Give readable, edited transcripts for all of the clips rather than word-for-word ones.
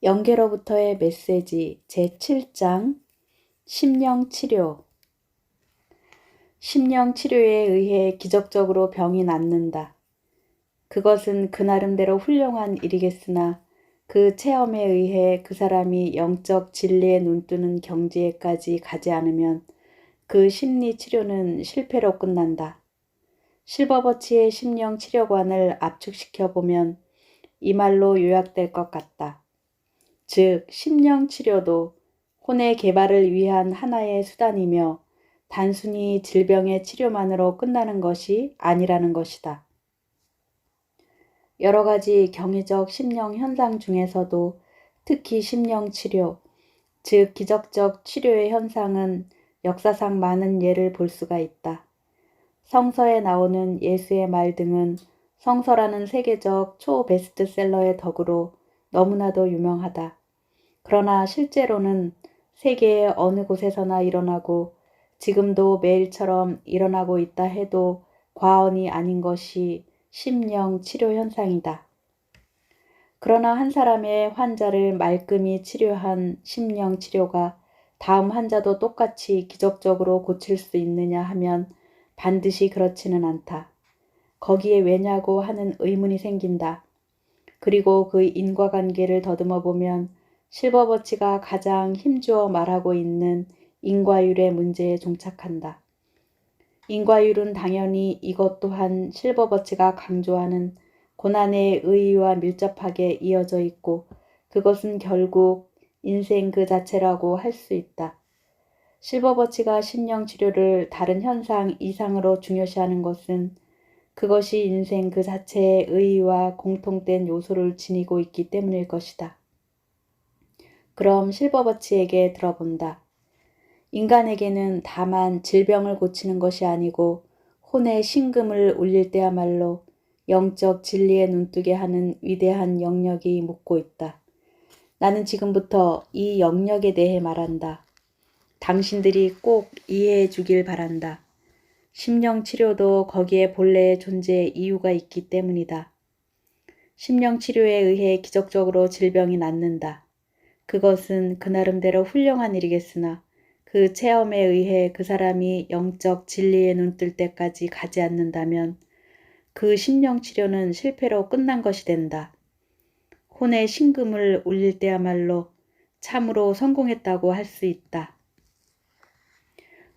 영계로부터의 메시지 제7장 심령치료. 심령치료에 의해 기적적으로 병이 낫는다. 그것은 그 나름대로 훌륭한 일이겠으나 그 체험에 의해 그 사람이 영적 진리에 눈뜨는 경지에까지 가지 않으면 그 심리치료는 실패로 끝난다. 실버버치의 심령치료관을 압축시켜보면 이 말로 요약될 것 같다. 즉, 심령치료도 혼의 개발을 위한 하나의 수단이며 단순히 질병의 치료만으로 끝나는 것이 아니라는 것이다. 여러 가지 경이적 심령 현상 중에서도 특히 심령치료, 즉 기적적 치료의 현상은 역사상 많은 예를 볼 수가 있다. 성서에 나오는 예수의 말 등은 성서라는 세계적 초베스트셀러의 덕으로 너무나도 유명하다. 그러나 실제로는 세계의 어느 곳에서나 일어나고 지금도 매일처럼 일어나고 있다 해도 과언이 아닌 것이 심령 치료 현상이다. 그러나 한 사람의 환자를 말끔히 치료한 심령 치료가 다음 환자도 똑같이 기적적으로 고칠 수 있느냐 하면 반드시 그렇지는 않다. 거기에 왜냐고 하는 의문이 생긴다. 그리고 그 인과관계를 더듬어 보면 실버버치가 가장 힘주어 말하고 있는 인과율의 문제에 종착한다. 인과율은 당연히 이것 또한 실버버치가 강조하는 고난의 의의와 밀접하게 이어져 있고 그것은 결국 인생 그 자체라고 할 수 있다. 실버버치가 심령치료를 다른 현상 이상으로 중요시하는 것은 그것이 인생 그 자체의 의의와 공통된 요소를 지니고 있기 때문일 것이다. 그럼 실버버치에게 들어본다. 인간에게는 다만 질병을 고치는 것이 아니고 혼의 심금을 울릴 때야말로 영적 진리에 눈뜨게 하는 위대한 영역이 묻고 있다. 나는 지금부터 이 영역에 대해 말한다. 당신들이 꼭 이해해 주길 바란다. 심령치료도 거기에 본래의 존재의 이유가 있기 때문이다. 심령치료에 의해 기적적으로 질병이 낫는다. 그것은 그 나름대로 훌륭한 일이겠으나 그 체험에 의해 그 사람이 영적 진리에 눈뜰 때까지 가지 않는다면 그 심령치료는 실패로 끝난 것이 된다. 혼의 심금을 울릴 때야말로 참으로 성공했다고 할 수 있다.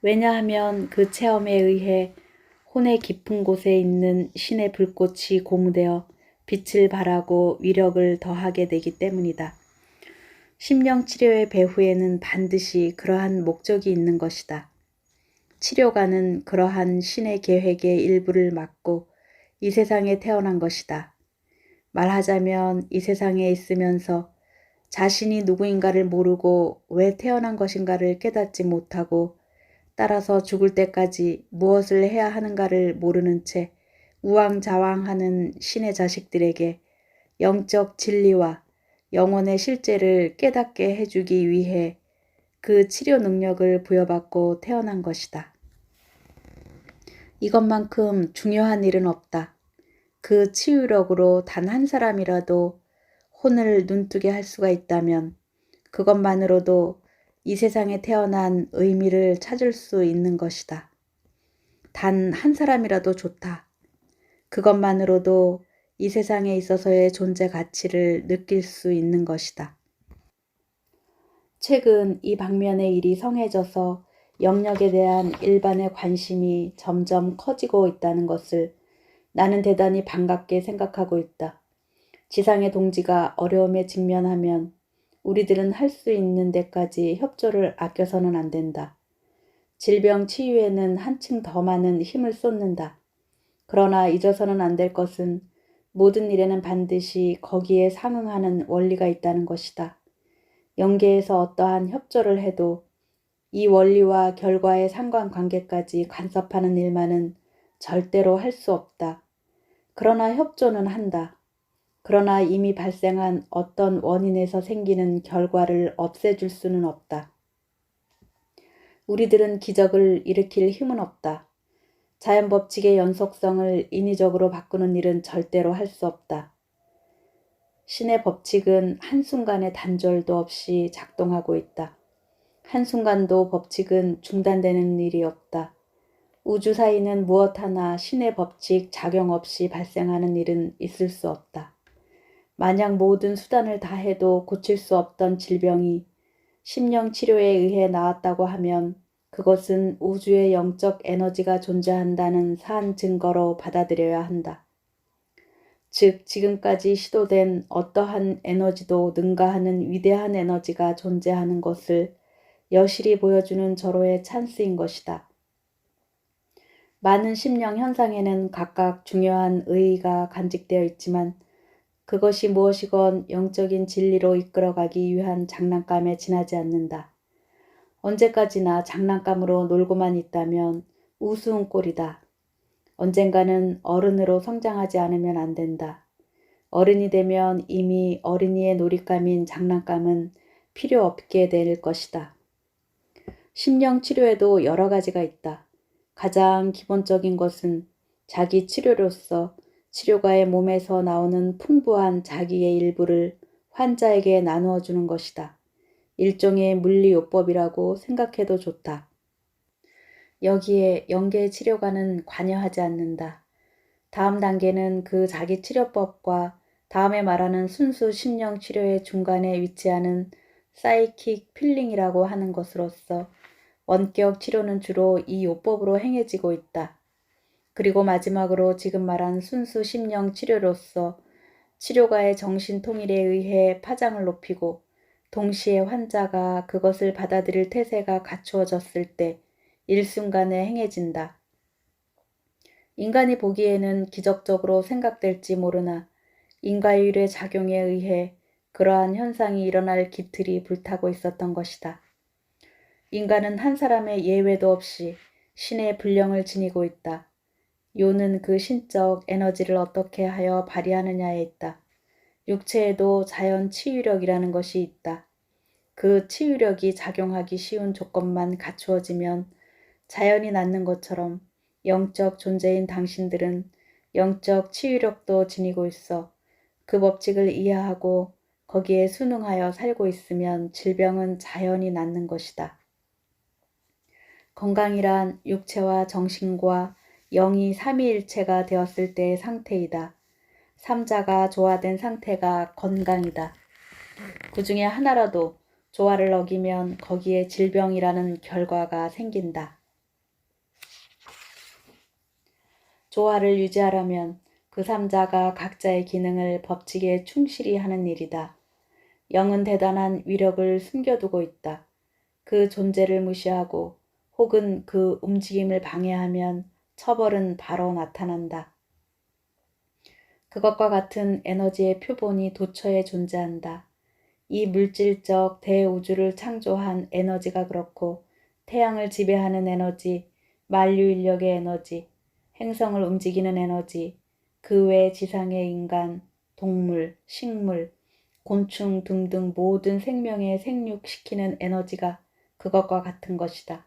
왜냐하면 그 체험에 의해 혼의 깊은 곳에 있는 신의 불꽃이 고무되어 빛을 발하고 위력을 더하게 되기 때문이다. 심령치료의 배후에는 반드시 그러한 목적이 있는 것이다. 치료가는 그러한 신의 계획의 일부를 맡고 이 세상에 태어난 것이다. 말하자면 이 세상에 있으면서 자신이 누구인가를 모르고 왜 태어난 것인가를 깨닫지 못하고 따라서 죽을 때까지 무엇을 해야 하는가를 모르는 채 우왕좌왕하는 신의 자식들에게 영적 진리와 영혼의 실제를 깨닫게 해주기 위해 그 치료 능력을 부여받고 태어난 것이다. 이것만큼 중요한 일은 없다. 그 치유력으로 단 한 사람이라도 혼을 눈뜨게 할 수가 있다면 그것만으로도 이 세상에 태어난 의미를 찾을 수 있는 것이다. 단 한 사람이라도 좋다. 그것만으로도 이 세상에 있어서의 존재 가치를 느낄 수 있는 것이다. 최근 이 방면의 일이 성해져서 영역에 대한 일반의 관심이 점점 커지고 있다는 것을 나는 대단히 반갑게 생각하고 있다. 지상의 동지가 어려움에 직면하면 우리들은 할 수 있는 데까지 협조를 아껴서는 안 된다. 질병 치유에는 한층 더 많은 힘을 쏟는다. 그러나 잊어서는 안 될 것은 모든 일에는 반드시 거기에 상응하는 원리가 있다는 것이다. 영계에서 어떠한 협조를 해도 이 원리와 결과의 상관관계까지 간섭하는 일만은 절대로 할 수 없다. 그러나 협조는 한다. 그러나 이미 발생한 어떤 원인에서 생기는 결과를 없애줄 수는 없다. 우리들은 기적을 일으킬 힘은 없다. 자연 법칙의 연속성을 인위적으로 바꾸는 일은 절대로 할 수 없다. 신의 법칙은 한순간의 단절도 없이 작동하고 있다. 한순간도 법칙은 중단되는 일이 없다. 우주 사이는 무엇 하나 신의 법칙 작용 없이 발생하는 일은 있을 수 없다. 만약 모든 수단을 다해도 고칠 수 없던 질병이 심령치료에 의해 나았다고 하면 그것은 우주의 영적 에너지가 존재한다는 산 증거로 받아들여야 한다. 즉, 지금까지 시도된 어떠한 에너지도 능가하는 위대한 에너지가 존재하는 것을 여실히 보여주는 절호의 찬스인 것이다. 많은 심령 현상에는 각각 중요한 의의가 간직되어 있지만 그것이 무엇이건 영적인 진리로 이끌어가기 위한 장난감에 지나지 않는다. 언제까지나 장난감으로 놀고만 있다면 우스운 꼴이다. 언젠가는 어른으로 성장하지 않으면 안 된다. 어른이 되면 이미 어린이의 놀잇감인 장난감은 필요 없게 될 것이다. 심령치료에도 여러 가지가 있다. 가장 기본적인 것은 자기 치료로서 치료가의 몸에서 나오는 풍부한 자기의 일부를 환자에게 나누어 주는 것이다. 일종의 물리요법이라고 생각해도 좋다. 여기에 영계 치료가는 관여하지 않는다. 다음 단계는 그 자기 치료법과 다음에 말하는 순수 심령 치료의 중간에 위치하는 사이킥 필링이라고 하는 것으로서 원격 치료는 주로 이 요법으로 행해지고 있다. 그리고 마지막으로 지금 말한 순수 심령 치료로서 치료가의 정신 통일에 의해 파장을 높이고 동시에 환자가 그것을 받아들일 태세가 갖추어졌을 때 일순간에 행해진다. 인간이 보기에는 기적적으로 생각될지 모르나 인과율의 작용에 의해 그러한 현상이 일어날 기틀이 불타고 있었던 것이다. 인간은 한 사람의 예외도 없이 신의 분령을 지니고 있다. 요는 그 신적 에너지를 어떻게 하여 발휘하느냐에 있다. 육체에도 자연 치유력이라는 것이 있다. 그 치유력이 작용하기 쉬운 조건만 갖추어지면 자연이 낳는 것처럼 영적 존재인 당신들은 영적 치유력도 지니고 있어 그 법칙을 이해하고 거기에 순응하여 살고 있으면 질병은 자연히 낫는 것이다. 건강이란 육체와 정신과 영이 삼위일체가 되었을 때의 상태이다. 삼자가 조화된 상태가 건강이다. 그 중에 하나라도 조화를 어기면 거기에 질병이라는 결과가 생긴다. 조화를 유지하려면 그 삼자가 각자의 기능을 법칙에 충실히 하는 일이다. 영은 대단한 위력을 숨겨두고 있다. 그 존재를 무시하고 혹은 그 움직임을 방해하면 처벌은 바로 나타난다. 그것과 같은 에너지의 표본이 도처에 존재한다. 이 물질적 대우주를 창조한 에너지가 그렇고 태양을 지배하는 에너지, 만류인력의 에너지, 행성을 움직이는 에너지, 그 외 지상의 인간, 동물, 식물, 곤충 등등 모든 생명에 생육시키는 에너지가 그것과 같은 것이다.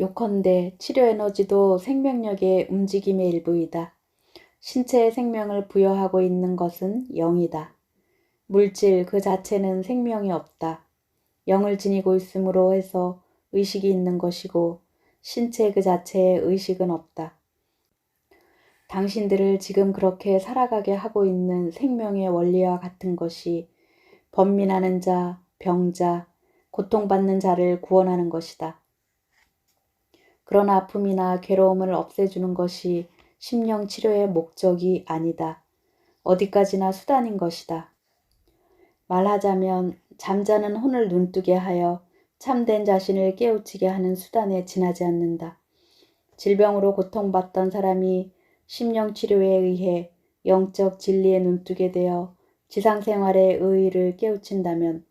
요컨대 치료 에너지도 생명력의 움직임의 일부이다. 신체의 생명을 부여하고 있는 것은 영이다. 물질 그 자체는 생명이 없다. 영을 지니고 있음으로 해서 의식이 있는 것이고 신체 그 자체에 의식은 없다. 당신들을 지금 그렇게 살아가게 하고 있는 생명의 원리와 같은 것이 번민하는 자, 병자, 고통받는 자를 구원하는 것이다. 그런 아픔이나 괴로움을 없애주는 것이 심령치료의 목적이 아니다. 어디까지나 수단인 것이다. 말하자면 잠자는 혼을 눈뜨게 하여 참된 자신을 깨우치게 하는 수단에 지나지 않는다. 질병으로 고통받던 사람이 심령치료에 의해 영적 진리에 눈뜨게 되어 지상생활의 의의를 깨우친다면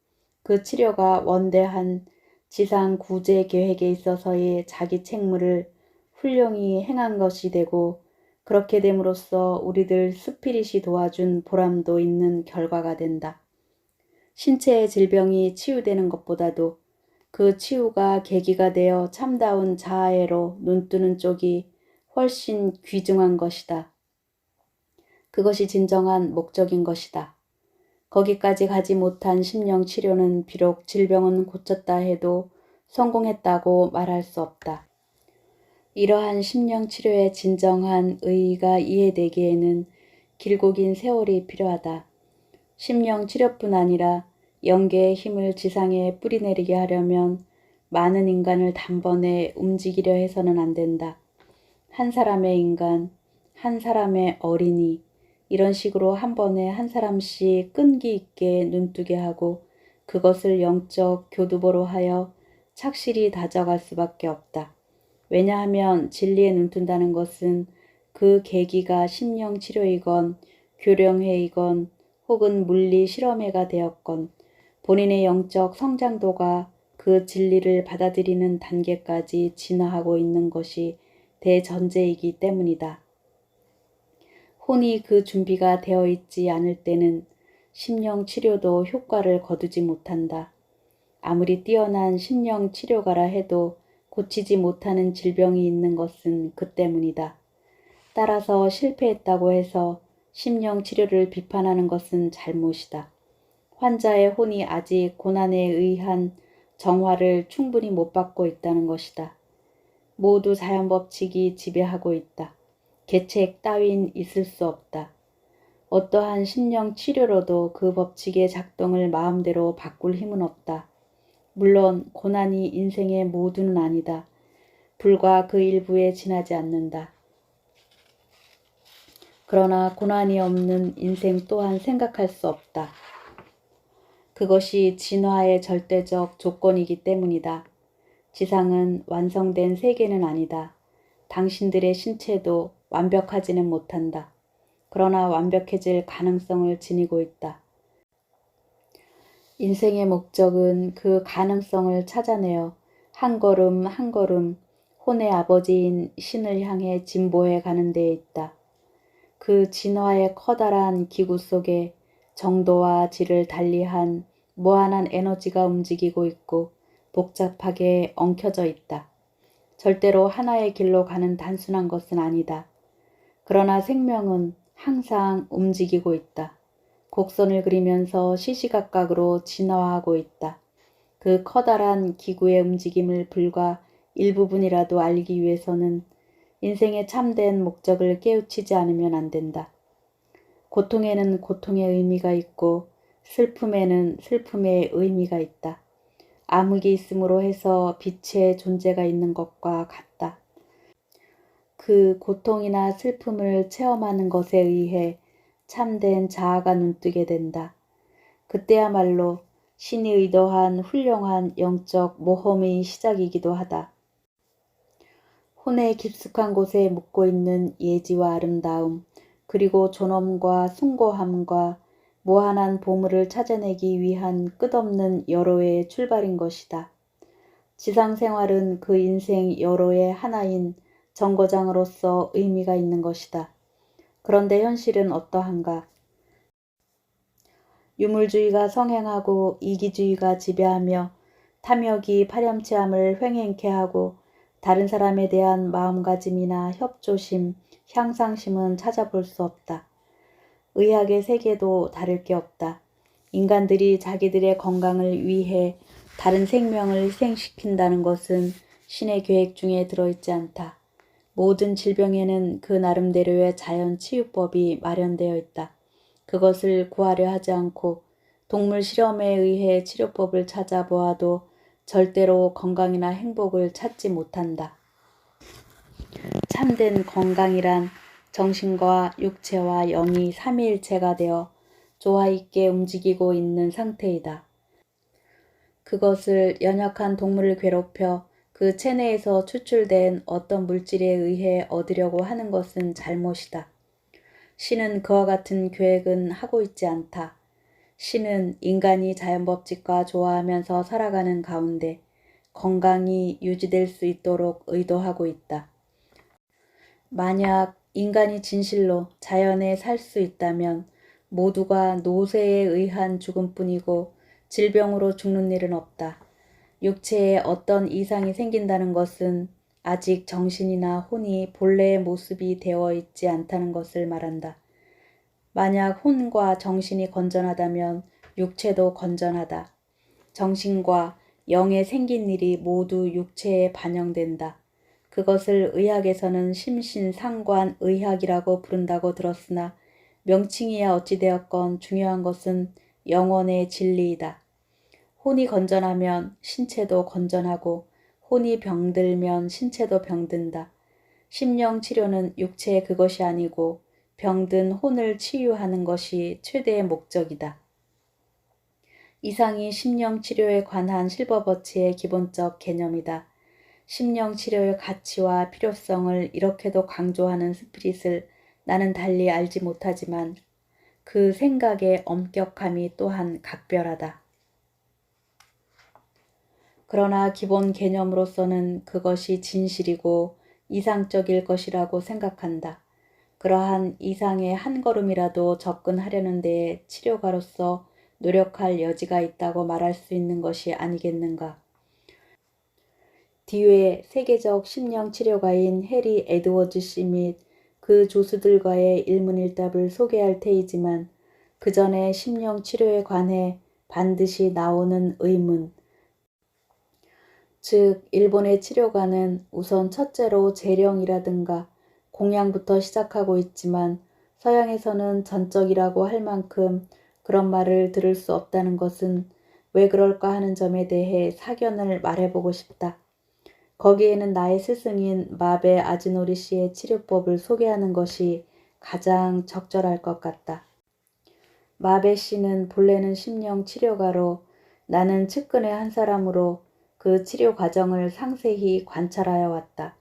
그 치료가 원대한 지상 구제 계획에 있어서의 자기 책무를 훌륭히 행한 것이 되고 그렇게 됨으로써 우리들 스피릿이 도와준 보람도 있는 결과가 된다. 신체의 질병이 치유되는 것보다도 그 치유가 계기가 되어 참다운 자아애로 눈뜨는 쪽이 훨씬 귀중한 것이다. 그것이 진정한 목적인 것이다. 거기까지 가지 못한 심령치료는 비록 질병은 고쳤다 해도 성공했다고 말할 수 없다. 이러한 심령치료의 진정한 의의가 이해되기에는 길고 긴 세월이 필요하다. 심령치료뿐 아니라 영계의 힘을 지상에 뿌리내리게 하려면 많은 인간을 단번에 움직이려 해서는 안 된다. 한 사람의 인간, 한 사람의 어린이, 이런 식으로 한 번에 한 사람씩 끈기 있게 눈뜨게 하고 그것을 영적 교두보로 하여 착실히 다져갈 수밖에 없다. 왜냐하면 진리에 눈뜬다는 것은 그 계기가 심령치료이건 교령회이건 혹은 물리 실험회가 되었건 본인의 영적 성장도가 그 진리를 받아들이는 단계까지 진화하고 있는 것이 대전제이기 때문이다. 혼이 그 준비가 되어 있지 않을 때는 심령치료도 효과를 거두지 못한다. 아무리 뛰어난 심령치료가라 해도 고치지 못하는 질병이 있는 것은 그 때문이다. 따라서 실패했다고 해서 심령치료를 비판하는 것은 잘못이다. 환자의 혼이 아직 고난에 의한 정화를 충분히 못 받고 있다는 것이다. 모두 자연법칙이 지배하고 있다. 계책 따윈 있을 수 없다. 어떠한 심령치료로도 그 법칙의 작동을 마음대로 바꿀 힘은 없다. 물론 고난이 인생의 모두는 아니다. 불과 그 일부에 지나지 않는다. 그러나 고난이 없는 인생 또한 생각할 수 없다. 그것이 진화의 절대적 조건이기 때문이다. 지상은 완성된 세계는 아니다. 당신들의 신체도 완벽하지는 못한다. 그러나 완벽해질 가능성을 지니고 있다. 인생의 목적은 그 가능성을 찾아내어 한 걸음 한 걸음 혼의 아버지인 신을 향해 진보해 가는 데에 있다. 그 진화의 커다란 기구 속에 정도와 질을 달리한 무한한 에너지가 움직이고 있고 복잡하게 엉켜져 있다. 절대로 하나의 길로 가는 단순한 것은 아니다. 그러나 생명은 항상 움직이고 있다. 곡선을 그리면서 시시각각으로 진화하고 있다. 그 커다란 기구의 움직임을 불과 일부분이라도 알기 위해서는 인생의 참된 목적을 깨우치지 않으면 안 된다. 고통에는 고통의 의미가 있고 슬픔에는 슬픔의 의미가 있다. 암흑이 있음으로 해서 빛의 존재가 있는 것과 같다. 그 고통이나 슬픔을 체험하는 것에 의해 참된 자아가 눈뜨게 된다. 그때야말로 신이 의도한 훌륭한 영적 모험의 시작이기도 하다. 혼의 깊숙한 곳에 묻고 있는 예지와 아름다움, 그리고 존엄과 숭고함과 무한한 보물을 찾아내기 위한 끝없는 여로의 출발인 것이다. 지상생활은 그 인생 여로의 하나인 정거장으로서 의미가 있는 것이다. 그런데 현실은 어떠한가? 유물주의가 성행하고 이기주의가 지배하며 탐욕이 파렴치함을 횡행케 하고 다른 사람에 대한 마음가짐이나 협조심, 향상심은 찾아볼 수 없다. 의학의 세계도 다를 게 없다. 인간들이 자기들의 건강을 위해 다른 생명을 희생시킨다는 것은 신의 계획 중에 들어있지 않다. 모든 질병에는 그 나름대로의 자연 치유법이 마련되어 있다. 그것을 구하려 하지 않고 동물 실험에 의해 치료법을 찾아보아도 절대로 건강이나 행복을 찾지 못한다. 참된 건강이란 정신과 육체와 영이 삼위일체가 되어 조화 있게 움직이고 있는 상태이다. 그것을 연약한 동물을 괴롭혀 그 체내에서 추출된 어떤 물질에 의해 얻으려고 하는 것은 잘못이다. 신은 그와 같은 계획은 하고 있지 않다. 신은 인간이 자연법칙과 조화하면서 살아가는 가운데 건강이 유지될 수 있도록 의도하고 있다. 만약 인간이 진실로 자연에 살 수 있다면 모두가 노쇠에 의한 죽음뿐이고 질병으로 죽는 일은 없다. 육체에 어떤 이상이 생긴다는 것은 아직 정신이나 혼이 본래의 모습이 되어 있지 않다는 것을 말한다. 만약 혼과 정신이 건전하다면 육체도 건전하다. 정신과 영에 생긴 일이 모두 육체에 반영된다. 그것을 의학에서는 심신상관의학이라고 부른다고 들었으나 명칭이야 어찌되었건 중요한 것은 영혼의 진리이다. 혼이 건전하면 신체도 건전하고 혼이 병들면 신체도 병든다. 심령치료는 육체의 그것이 아니고 병든 혼을 치유하는 것이 최대의 목적이다. 이상이 심령치료에 관한 실버버치의 기본적 개념이다. 심령치료의 가치와 필요성을 이렇게도 강조하는 스피릿을 나는 달리 알지 못하지만 그 생각의 엄격함이 또한 각별하다. 그러나 기본 개념으로서는 그것이 진실이고 이상적일 것이라고 생각한다. 그러한 이상의 한 걸음이라도 접근하려는 데에 치료가로서 노력할 여지가 있다고 말할 수 있는 것이 아니겠는가. 뒤에 세계적 심령치료가인 해리 에드워즈 씨 및 그 조수들과의 일문일답을 소개할 테이지만 그 전에 심령치료에 관해 반드시 나오는 의문, 즉 일본의 치료가는 우선 첫째로 재령이라든가 공양부터 시작하고 있지만 서양에서는 전적이라고 할 만큼 그런 말을 들을 수 없다는 것은 왜 그럴까 하는 점에 대해 사견을 말해보고 싶다. 거기에는 나의 스승인 마베 아즈노리 씨의 치료법을 소개하는 것이 가장 적절할 것 같다. 마베 씨는 본래는 심령 치료가로 나는 측근의 한 사람으로 그 치료 과정을 상세히 관찰하여 왔다.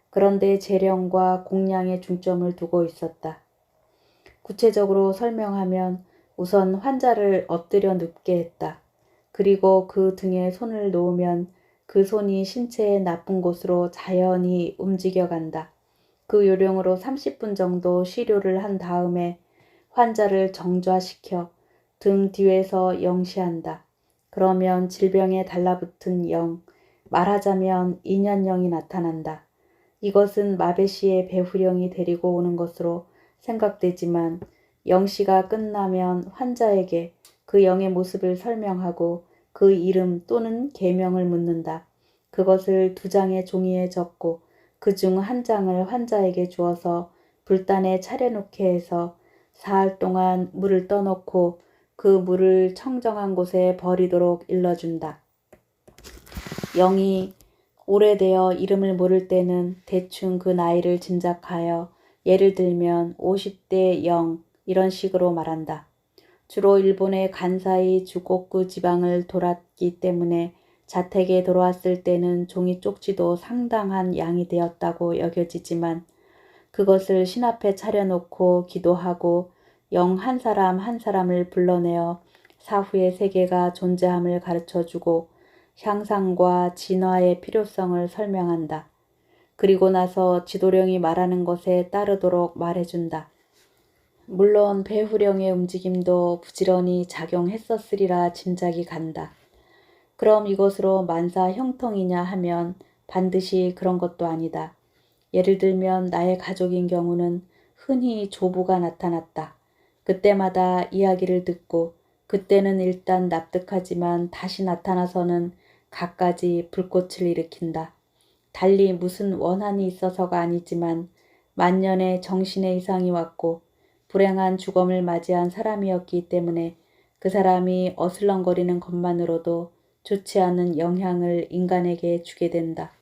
그런데 재령과 공량에 중점을 두고 있었다. 구체적으로 설명하면 우선 환자를 엎드려 눕게 했다. 그리고 그 등에 손을 놓으면 그 손이 신체의 나쁜 곳으로 자연히 움직여간다. 그 요령으로 30분 정도 시료를 한 다음에 환자를 정좌시켜 등 뒤에서 영시한다. 그러면 질병에 달라붙은 영, 말하자면 인연영이 나타난다. 이것은 마베 씨의 배후령이 데리고 오는 것으로 생각되지만 영시가 끝나면 환자에게 그 영의 모습을 설명하고 그 이름 또는 계명을 묻는다. 그것을 2장의 종이에 적고 그중 한 장을 환자에게 주어서 불단에 차려놓게 해서 사흘 동안 물을 떠놓고 그 물을 청정한 곳에 버리도록 일러준다. 영이 오래되어 이름을 모를 때는 대충 그 나이를 짐작하여 예를 들면 50대 0 이런 식으로 말한다. 주로 일본의 간사이 주곡구 지방을 돌았기 때문에 자택에 돌아왔을 때는 종이 쪽지도 상당한 양이 되었다고 여겨지지만 그것을 신 앞에 차려놓고 기도하고 영 한 사람 한 사람을 불러내어 사후의 세계가 존재함을 가르쳐주고 향상과 진화의 필요성을 설명한다. 그리고 나서 지도령이 말하는 것에 따르도록 말해준다. 물론 배후령의 움직임도 부지런히 작용했었으리라 짐작이 간다. 그럼 이것으로 만사 형통이냐 하면 반드시 그런 것도 아니다. 예를 들면 나의 가족인 경우는 흔히 조부가 나타났다. 그때마다 이야기를 듣고 그때는 일단 납득하지만 다시 나타나서는 갖가지 불꽃을 일으킨다. 달리 무슨 원한이 있어서가 아니지만 만년의 정신의 이상이 왔고 불행한 죽음을 맞이한 사람이었기 때문에 그 사람이 어슬렁거리는 것만으로도 좋지 않은 영향을 인간에게 주게 된다.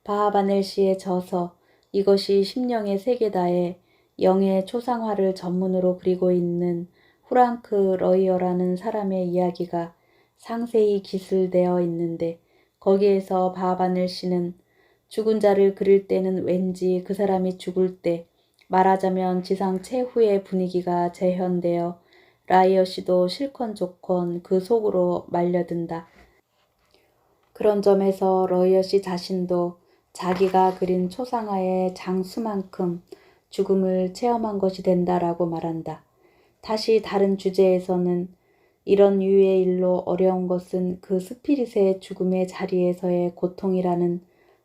바하바넬 씨의 저서 이것이 심령의 세계다에 영의 초상화를 전문으로 그리고 있는 후랑크 러이어라는 사람의 이야기가 상세히 기술되어 있는데 거기에서 바하바넬 씨는 죽은 자를 그릴 때는 왠지 그 사람이 죽을 때 말하자면 지상 최후의 분위기가 재현되어 라이어 씨도 실컷 좋건 그 속으로 말려든다. 그런 점에서 러이어 씨 자신도 자기가 그린 초상화의 장수만큼 죽음을 체험한 것이 된다라고 말한다. 다시 다른 주제에서는 이런 유의 일로 어려운 것은 그 스피릿의 죽음의 자리에서의 고통이라는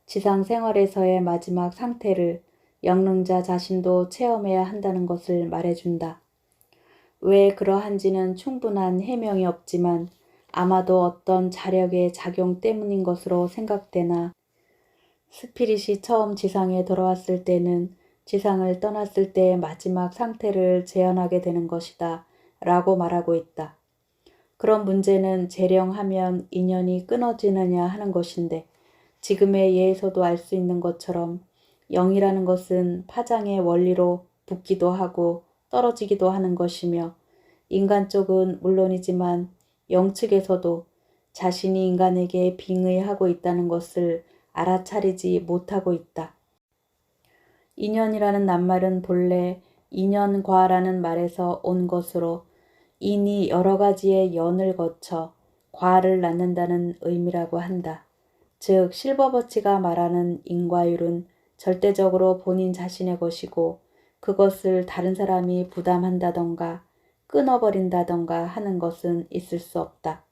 지상 생활에서의 마지막 상태를 영능자 자신도 체험해야 한다는 것을 말해준다. 왜 그러한지는 충분한 해명이 없지만 아마도 어떤 자력의 작용 때문인 것으로 생각되나 스피릿이 처음 지상에 돌아왔을 때는 지상을 떠났을 때의 마지막 상태를 재현하게 되는 것이다 라고 말하고 있다. 그런 문제는 재령하면 인연이 끊어지느냐 하는 것인데 지금의 예에서도 알 수 있는 것처럼 영이라는 것은 파장의 원리로 붙기도 하고 떨어지기도 하는 것이며 인간 쪽은 물론이지만 영측에서도 자신이 인간에게 빙의하고 있다는 것을 알아차리지 못하고 있다. 인연이라는 낱말은 본래 인연과라는 말에서 온 것으로 인이 여러 가지의 연을 거쳐 과를 낳는다는 의미라고 한다. 즉 실버버치가 말하는 인과율은 절대적으로 본인 자신의 것이고 그것을 다른 사람이 부담한다던가 끊어버린다던가 하는 것은 있을 수 없다.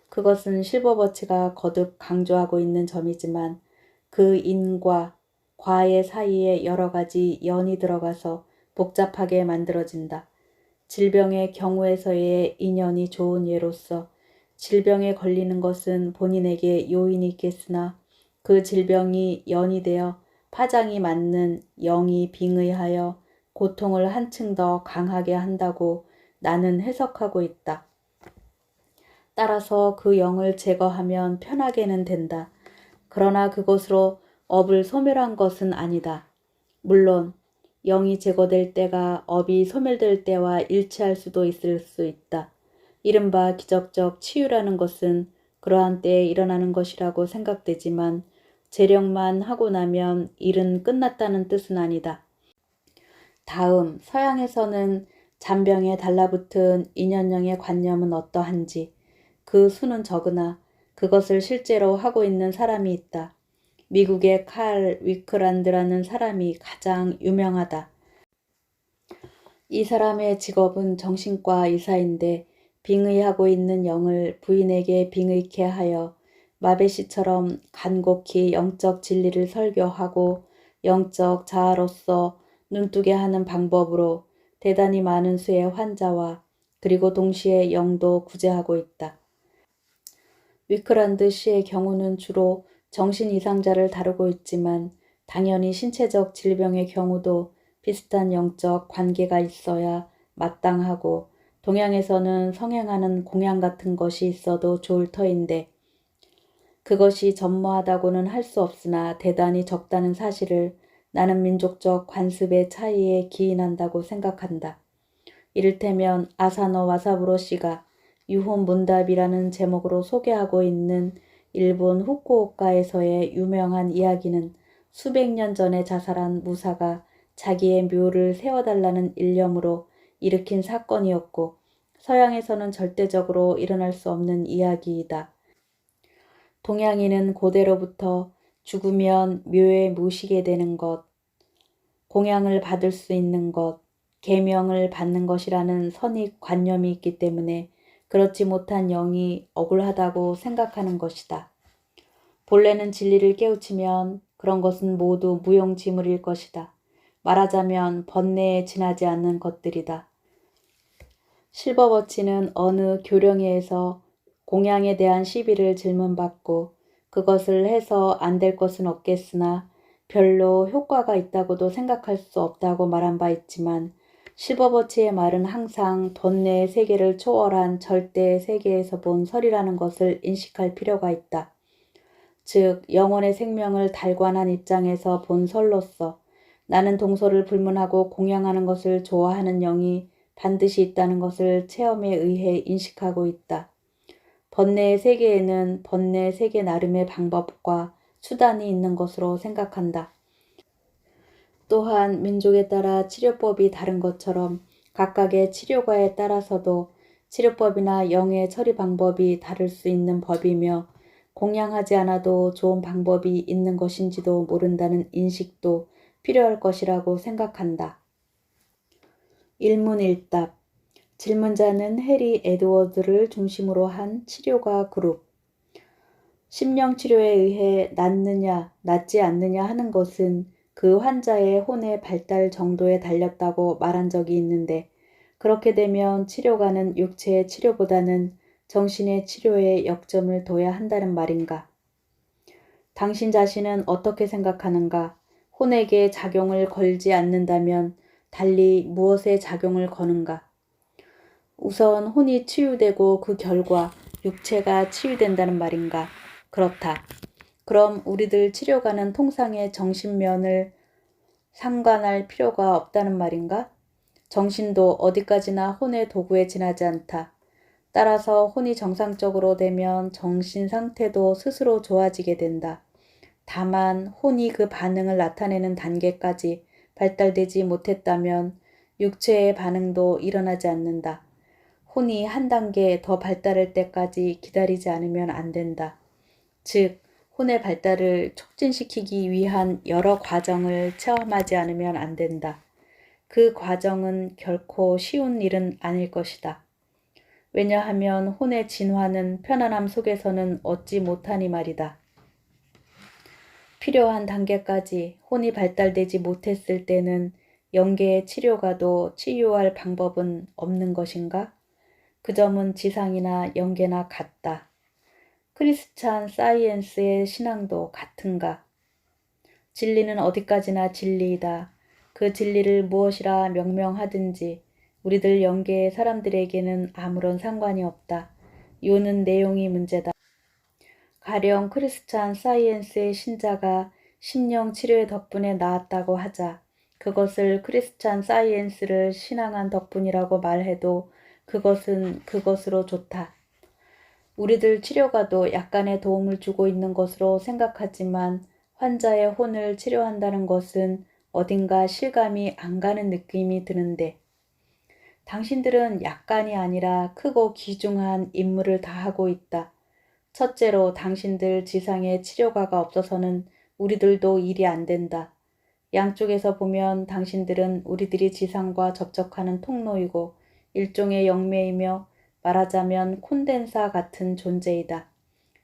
그것은 실버버치가 거듭 강조하고 있는 점이지만 그 인과 과의 사이에 여러 가지 연이 들어가서 복잡하게 만들어진다. 질병의 경우에서의 인연이 좋은 예로서 질병에 걸리는 것은 본인에게 요인이 있겠으나 그 질병이 연이 되어 파장이 맞는 영이 빙의하여 고통을 한층 더 강하게 한다고 나는 해석하고 있다. 따라서 그 영을 제거하면 편하게는 된다. 그러나 그것으로 업을 소멸한 것은 아니다. 물론 영이 제거될 때가 업이 소멸될 때와 일치할 수도 있을 수 있다. 이른바 기적적 치유라는 것은 그러한 때에 일어나는 것이라고 생각되지만 재령만 하고 나면 일은 끝났다는 뜻은 아니다. 다음, 서양에서는 잔병에 달라붙은 인연령의 관념은 어떠한지, 그 수는 적으나 그것을 실제로 하고 있는 사람이 있다. 미국의 칼 위크란드라는 사람이 가장 유명하다. 이 사람의 직업은 정신과 의사인데 빙의하고 있는 영을 부인에게 빙의케 하여 마베시처럼 간곡히 영적 진리를 설교하고 영적 자아로서 눈뜨게 하는 방법으로 대단히 많은 수의 환자와 그리고 동시에 영도 구제하고 있다. 위크란드 씨의 경우는 주로 정신 이상자를 다루고 있지만 당연히 신체적 질병의 경우도 비슷한 영적 관계가 있어야 마땅하고 동양에서는 성행하는 공양 같은 것이 있어도 좋을 터인데 그것이 전무하다고는 할 수 없으나 대단히 적다는 사실을 나는 민족적 관습의 차이에 기인한다고 생각한다. 이를테면 아사노 와사부로 씨가 유혼문답이라는 제목으로 소개하고 있는 일본 후쿠오카에서의 유명한 이야기는 수백 년 전에 자살한 무사가 자기의 묘를 세워달라는 일념으로 일으킨 사건이었고 서양에서는 절대적으로 일어날 수 없는 이야기이다. 동양인은 고대로부터 죽으면 묘에 모시게 되는 것, 공양을 받을 수 있는 것, 계명을 받는 것이라는 선입관념이 있기 때문에 그렇지 못한 영이 억울하다고 생각하는 것이다. 본래는 진리를 깨우치면 그런 것은 모두 무용지물일 것이다. 말하자면 번뇌에 지나지 않는 것들이다. 실버버치는 어느 교령회에서 공양에 대한 시비를 질문받고 그것을 해서 안 될 것은 없겠으나 별로 효과가 있다고도 생각할 수 없다고 말한 바 있지만 실버버치의 말은 항상 번뇌의 세계를 초월한 절대의 세계에서 본 설이라는 것을 인식할 필요가 있다. 즉 영혼의 생명을 달관한 입장에서 본 설로서 나는 동서를 불문하고 공양하는 것을 좋아하는 영이 반드시 있다는 것을 체험에 의해 인식하고 있다. 번뇌의 세계에는 번뇌의 세계 나름의 방법과 수단이 있는 것으로 생각한다. 또한 민족에 따라 치료법이 다른 것처럼 각각의 치료가에 따라서도 치료법이나 영의 처리 방법이 다를 수 있는 법이며 공양하지 않아도 좋은 방법이 있는 것인지도 모른다는 인식도 필요할 것이라고 생각한다. 일문일답. 질문자는 해리 에드워드를 중심으로 한 치료가 그룹. 심령치료에 의해 낫느냐 낫지 않느냐 하는 것은 그 환자의 혼의 발달 정도에 달렸다고 말한 적이 있는데 그렇게 되면 치료가는 육체의 치료보다는 정신의 치료에 역점을 둬야 한다는 말인가? 당신 자신은 어떻게 생각하는가? 혼에게 작용을 걸지 않는다면 달리 무엇에 작용을 거는가? 우선 혼이 치유되고 그 결과 육체가 치유된다는 말인가? 그렇다. 그럼 우리들 치료가는 통상의 정신면을 상관할 필요가 없다는 말인가? 정신도 어디까지나 혼의 도구에 지나지 않다. 따라서 혼이 정상적으로 되면 정신 상태도 스스로 좋아지게 된다. 다만 혼이 그 반응을 나타내는 단계까지 발달되지 못했다면 육체의 반응도 일어나지 않는다. 혼이 한 단계 더 발달할 때까지 기다리지 않으면 안 된다. 즉, 혼의 발달을 촉진시키기 위한 여러 과정을 체험하지 않으면 안 된다. 그 과정은 결코 쉬운 일은 아닐 것이다. 왜냐하면 혼의 진화는 편안함 속에서는 얻지 못하니 말이다. 필요한 단계까지 혼이 발달되지 못했을 때는 영계의 치료가도 치유할 방법은 없는 것인가? 그 점은 지상이나 영계나 같다. 크리스찬 사이언스의 신앙도 같은가? 진리는 어디까지나 진리이다. 그 진리를 무엇이라 명명하든지 우리들 영계의 사람들에게는 아무런 상관이 없다. 이유는 내용이 문제다. 가령 크리스찬 사이언스의 신자가 심령 치료의 덕분에 나았다고 하자. 그것을 크리스찬 사이언스를 신앙한 덕분이라고 말해도 그것은 그것으로 좋다. 우리들 치료가도 약간의 도움을 주고 있는 것으로 생각하지만 환자의 혼을 치료한다는 것은 어딘가 실감이 안 가는 느낌이 드는데 당신들은 약간이 아니라 크고 귀중한 임무를 다하고 있다. 첫째로 당신들 지상에 치료가가 없어서는 우리들도 일이 안 된다. 양쪽에서 보면 당신들은 우리들이 지상과 접촉하는 통로이고 일종의 영매이며 말하자면 콘덴사 같은 존재이다.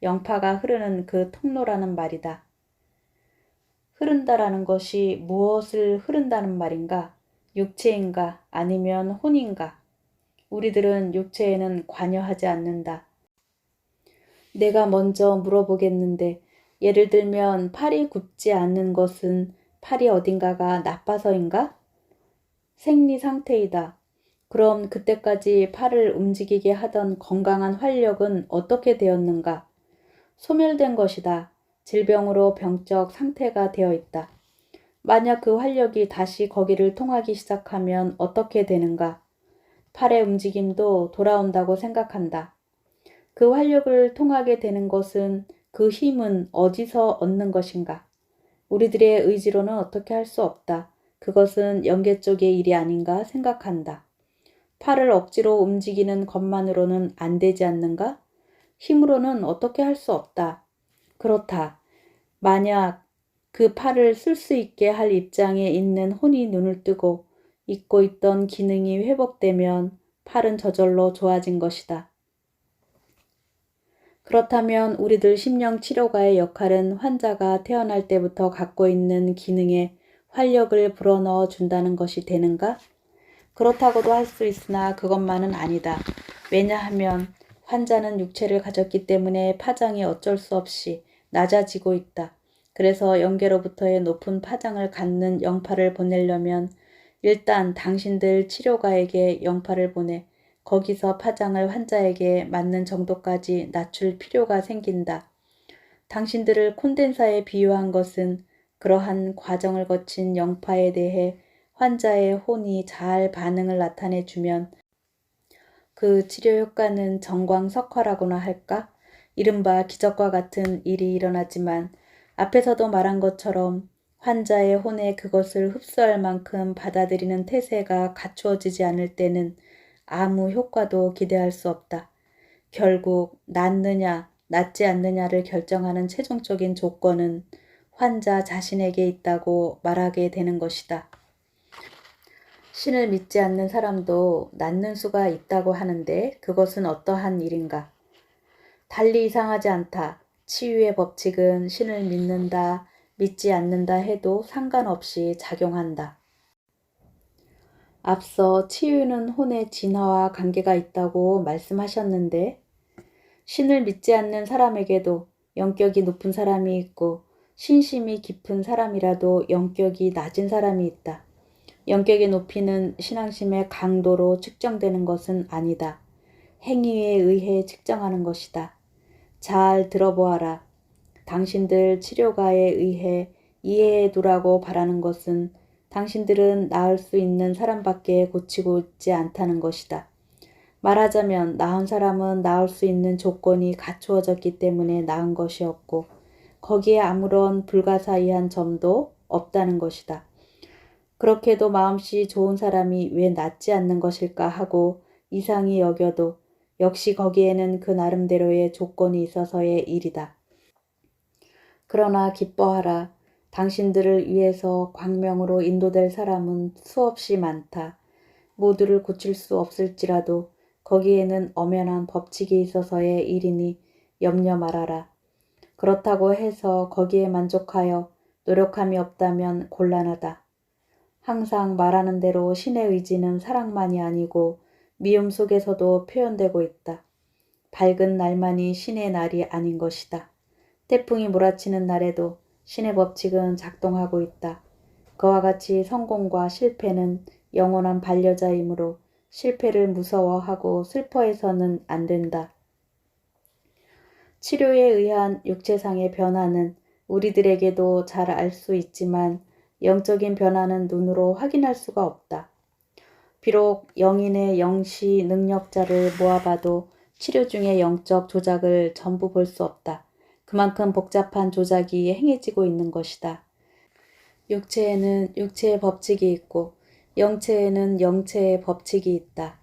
영파가 흐르는 그 통로라는 말이다. 흐른다라는 것이 무엇을 흐른다는 말인가? 육체인가? 아니면 혼인가? 우리들은 육체에는 관여하지 않는다. 내가 먼저 물어보겠는데 예를 들면 팔이 굽지 않는 것은 팔이 어딘가가 나빠서인가? 생리 상태이다. 그럼 그때까지 팔을 움직이게 하던 건강한 활력은 어떻게 되었는가? 소멸된 것이다. 질병으로 병적 상태가 되어 있다. 만약 그 활력이 다시 거기를 통하기 시작하면 어떻게 되는가? 팔의 움직임도 돌아온다고 생각한다. 그 활력을 통하게 되는 것은 그 힘은 어디서 얻는 것인가? 우리들의 의지로는 어떻게 할 수 없다. 그것은 영계 쪽의 일이 아닌가 생각한다. 팔을 억지로 움직이는 것만으로는 안 되지 않는가? 힘으로는 어떻게 할 수 없다. 그렇다. 만약 그 팔을 쓸 수 있게 할 입장에 있는 혼이 눈을 뜨고 잊고 있던 기능이 회복되면 팔은 저절로 좋아진 것이다. 그렇다면 우리들 심령치료가의 역할은 환자가 태어날 때부터 갖고 있는 기능에 활력을 불어넣어 준다는 것이 되는가? 그렇다고도 할 수 있으나 그것만은 아니다. 왜냐하면 환자는 육체를 가졌기 때문에 파장이 어쩔 수 없이 낮아지고 있다. 그래서 영계로부터의 높은 파장을 갖는 영파를 보내려면 일단 당신들 치료가에게 영파를 보내 거기서 파장을 환자에게 맞는 정도까지 낮출 필요가 생긴다. 당신들을 콘덴사에 비유한 것은 그러한 과정을 거친 영파에 대해 환자의 혼이 잘 반응을 나타내주면 그 치료 효과는 정광석화라고나 할까? 이른바 기적과 같은 일이 일어나지만 앞에서도 말한 것처럼 환자의 혼에 그것을 흡수할 만큼 받아들이는 태세가 갖추어지지 않을 때는 아무 효과도 기대할 수 없다. 결국 낫느냐, 낫지 않느냐를 결정하는 최종적인 조건은 환자 자신에게 있다고 말하게 되는 것이다. 신을 믿지 않는 사람도 낫는 수가 있다고 하는데 그것은 어떠한 일인가? 달리 이상하지 않다. 치유의 법칙은 신을 믿는다, 믿지 않는다 해도 상관없이 작용한다. 앞서 치유는 혼의 진화와 관계가 있다고 말씀하셨는데 신을 믿지 않는 사람에게도 영격이 높은 사람이 있고 신심이 깊은 사람이라도 영격이 낮은 사람이 있다. 영격의 높이는 신앙심의 강도로 측정되는 것은 아니다. 행위에 의해 측정하는 것이다. 잘 들어보아라. 당신들 치료가에 의해 이해해 두라고 바라는 것은 당신들은 나을 수 있는 사람밖에 고치고 있지 않다는 것이다. 말하자면 나은 사람은 나을 수 있는 조건이 갖추어졌기 때문에 나은 것이었고 거기에 아무런 불가사의한 점도 없다는 것이다. 그렇게도 마음씨 좋은 사람이 왜 낫지 않는 것일까 하고 이상히 여겨도 역시 거기에는 그 나름대로의 조건이 있어서의 일이다. 그러나 기뻐하라. 당신들을 위해서 광명으로 인도될 사람은 수없이 많다. 모두를 고칠 수 없을지라도 거기에는 엄연한 법칙이 있어서의 일이니 염려 말아라. 그렇다고 해서 거기에 만족하여 노력함이 없다면 곤란하다. 항상 말하는 대로 신의 의지는 사랑만이 아니고 미움 속에서도 표현되고 있다. 밝은 날만이 신의 날이 아닌 것이다. 태풍이 몰아치는 날에도 신의 법칙은 작동하고 있다. 그와 같이 성공과 실패는 영원한 반려자이므로 실패를 무서워하고 슬퍼해서는 안 된다. 치료에 의한 육체상의 변화는 우리들에게도 잘 알 수 있지만 영적인 변화는 눈으로 확인할 수가 없다. 비록 영인의 영시 능력자를 모아봐도 치료 중의 영적 조작을 전부 볼 수 없다. 그만큼 복잡한 조작이 행해지고 있는 것이다. 육체에는 육체의 법칙이 있고 영체에는 영체의 법칙이 있다.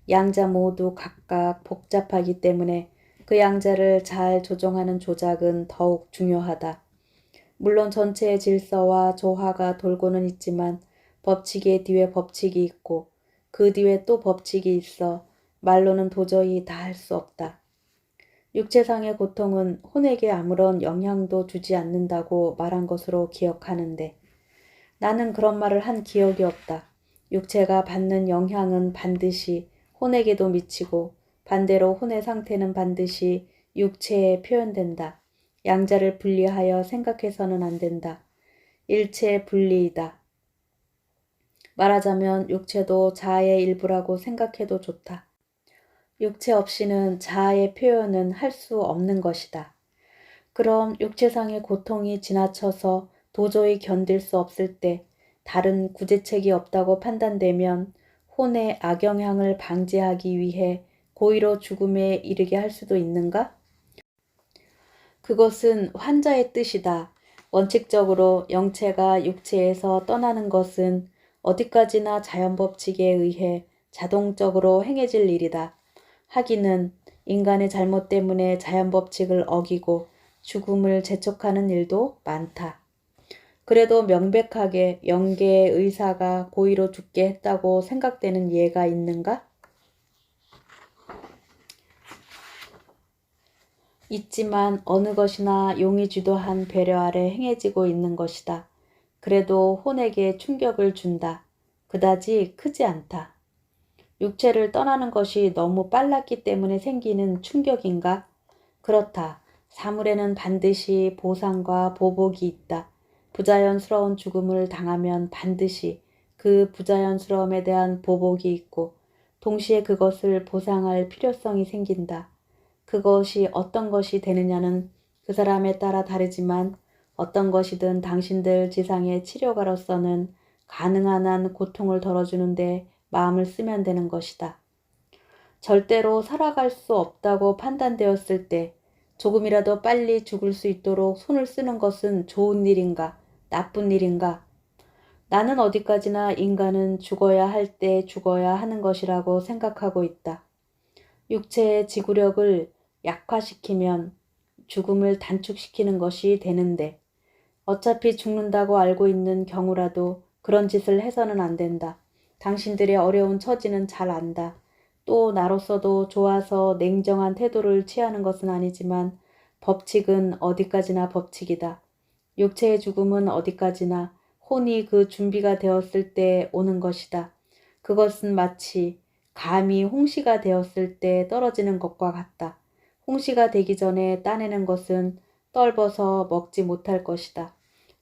양자 모두 각각 복잡하기 때문에 그 양자를 잘 조정하는 조작은 더욱 중요하다. 물론 전체의 질서와 조화가 돌고는 있지만 법칙의 뒤에 법칙이 있고 그 뒤에 또 법칙이 있어 말로는 도저히 다 할 수 없다. 육체상의 고통은 혼에게 아무런 영향도 주지 않는다고 말한 것으로 기억하는데 나는 그런 말을 한 기억이 없다. 육체가 받는 영향은 반드시 혼에게도 미치고 반대로 혼의 상태는 반드시 육체에 표현된다. 양자를 분리하여 생각해서는 안 된다. 일체 분리이다. 말하자면 육체도 자아의 일부라고 생각해도 좋다. 육체 없이는 자아의 표현은 할 수 없는 것이다. 그럼 육체상의 고통이 지나쳐서 도저히 견딜 수 없을 때 다른 구제책이 없다고 판단되면 혼의 악영향을 방지하기 위해 고의로 죽음에 이르게 할 수도 있는가? 그것은 환자의 뜻이다. 원칙적으로 영체가 육체에서 떠나는 것은 어디까지나 자연법칙에 의해 자동적으로 행해질 일이다. 하기는 인간의 잘못 때문에 자연법칙을 어기고 죽음을 재촉하는 일도 많다. 그래도 명백하게 영계의 의사가 고의로 죽게 했다고 생각되는 예가 있는가? 있지만 어느 것이나 용이 주도한 배려 아래 행해지고 있는 것이다. 그래도 혼에게 충격을 준다. 그다지 크지 않다. 육체를 떠나는 것이 너무 빨랐기 때문에 생기는 충격인가? 그렇다. 사물에는 반드시 보상과 보복이 있다. 부자연스러운 죽음을 당하면 반드시 그 부자연스러움에 대한 보복이 있고 동시에 그것을 보상할 필요성이 생긴다. 그것이 어떤 것이 되느냐는 그 사람에 따라 다르지만 어떤 것이든 당신들 지상의 치료가로서는 가능한 한 고통을 덜어주는데 마음을 쓰면 되는 것이다. 절대로 살아갈 수 없다고 판단되었을 때 조금이라도 빨리 죽을 수 있도록 손을 쓰는 것은 좋은 일인가, 나쁜 일인가? 나는 어디까지나 인간은 죽어야 할 때 죽어야 하는 것이라고 생각하고 있다. 육체의 지구력을 약화시키면 죽음을 단축시키는 것이 되는데 어차피 죽는다고 알고 있는 경우라도 그런 짓을 해서는 안 된다. 당신들의 어려운 처지는 잘 안다. 또 나로서도 좋아서 냉정한 태도를 취하는 것은 아니지만 법칙은 어디까지나 법칙이다. 육체의 죽음은 어디까지나 혼이 그 준비가 되었을 때 오는 것이다. 그것은 마치 감이 홍시가 되었을 때 떨어지는 것과 같다. 홍시가 되기 전에 따내는 것은 떫어서 먹지 못할 것이다.